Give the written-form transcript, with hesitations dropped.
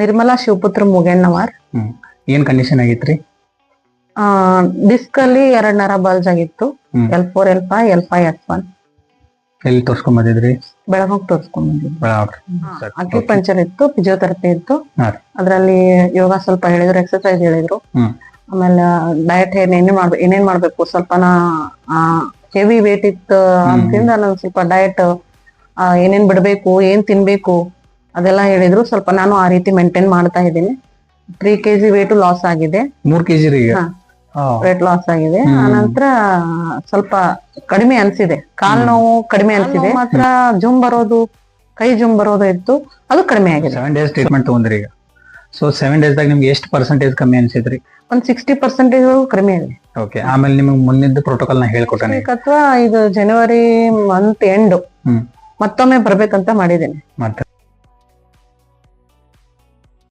ನಿರ್ಮಲಾ ಶಿವಪುತ್ರ ಮುಗಣ್ಣವರ್. ಏನ್ condition ಆಗಿತ್ರಿ? Disc ಅಲ್ಲಿ 2 ನರ ಬಲ್ಜ್ ಆಗಿತ್ತು. L4 L5 L5 S1. ಎಲ್ಲಿ ತೋರ್ಸ್ಕೊಂಡ್ ಬಂದಿದ್ರಿ? ಬೆಳಗಾವ್ ತೋರ್ಸ್ಕೊಂಡ್ ಬಂದಿದ್ವಿ. ಅಕ್ಯುಪಂಚರ್ ಇತ್ತು, ಫಿಸಿಯೋಥೆರಪಿ ಇತ್ತು. ಅದ್ರಲ್ಲಿ ಯೋಗ ಸ್ವಲ್ಪ ಹೇಳಿದ್ರು, ಎಕ್ಸರ್ಸೈಸ್ ಹೇಳಿದ್ರು. ಆಮೇಲೆ ಡಯಟ್ ಏನೇನ್ ಮಾಡ್ಬೇಕು, ಸ್ವಲ್ಪ ಹೆವಿ ವೇಟ್ ಇತ್ತು ಅಂತಿಂದ ನಾನು ಸ್ವಲ್ಪ ಡಯಟ್ ಏನೇನ್ ಬಿಡ್ಬೇಕು, ಏನ್ ತಿನ್ಬೇಕು ಅದೆಲ್ಲ ಹೇಳಿದ್ರು. ಸ್ವಲ್ಪ ನಾನು ಆ ರೀತಿ ಮೇಂಟೈನ್ ಮಾಡ್ತಾ ಇದ್ದೀನಿ. 3 kg ವೇಟ್ ಲಾಸ್ ಆಗಿದೆ. 3 kg ವೇಟ್ ಲಾಸ್ ಆಗಿದೆ. ಆನಂತರ ಸ್ವಲ್ಪ ಕಡಿಮೆ ಅನ್ಸಿದೆ, ಕಾಲ್ ನೋವು ಕಡಿಮೆ ಅನ್ಸಿದೆ. ಮಾತ್ರ ಜುಮ್ ಬರೋದು, ಕೈ ಜುಮ್ ಬರೋದು ಇತ್ತು, ಅದು ಕಡಿಮೆ ಆಗಿದೆ. 7 days ಟ್ರೀಟ್ಮೆಂಟ್ ತಗೊಂಡ್ರಿ ಈಗ. ಸೊ 7 days ದಾಗ ನಿಮ್ಗೆ ಎಷ್ಟು ಪರ್ಸೆಂಟೇಜ್ ಕಮ್ಮಿ ಅನ್ಸಿದ್ರಿ? ಒಂದ್ 60% ಕಡಿಮೆ ಇದೆ. ಓಕೆ, ಆಮೇಲೆ ನಿಮ್ಗೆ ಮುಂದಿನ ಪ್ರೋಟೋಕಾಲ್ ನ ಹೇಳ್ಕೊಟ್ಟಾನೆ ಅಥವಾ ಇದು ಜನವರಿ ಮಂತ್ ಎಂಡ್ ಮತ್ತೊಮ್ಮೆ ಬರ್ಬೇಕಂತ ಮಾಡಿದ್ದೇನೆ. ಮತ್ತೆ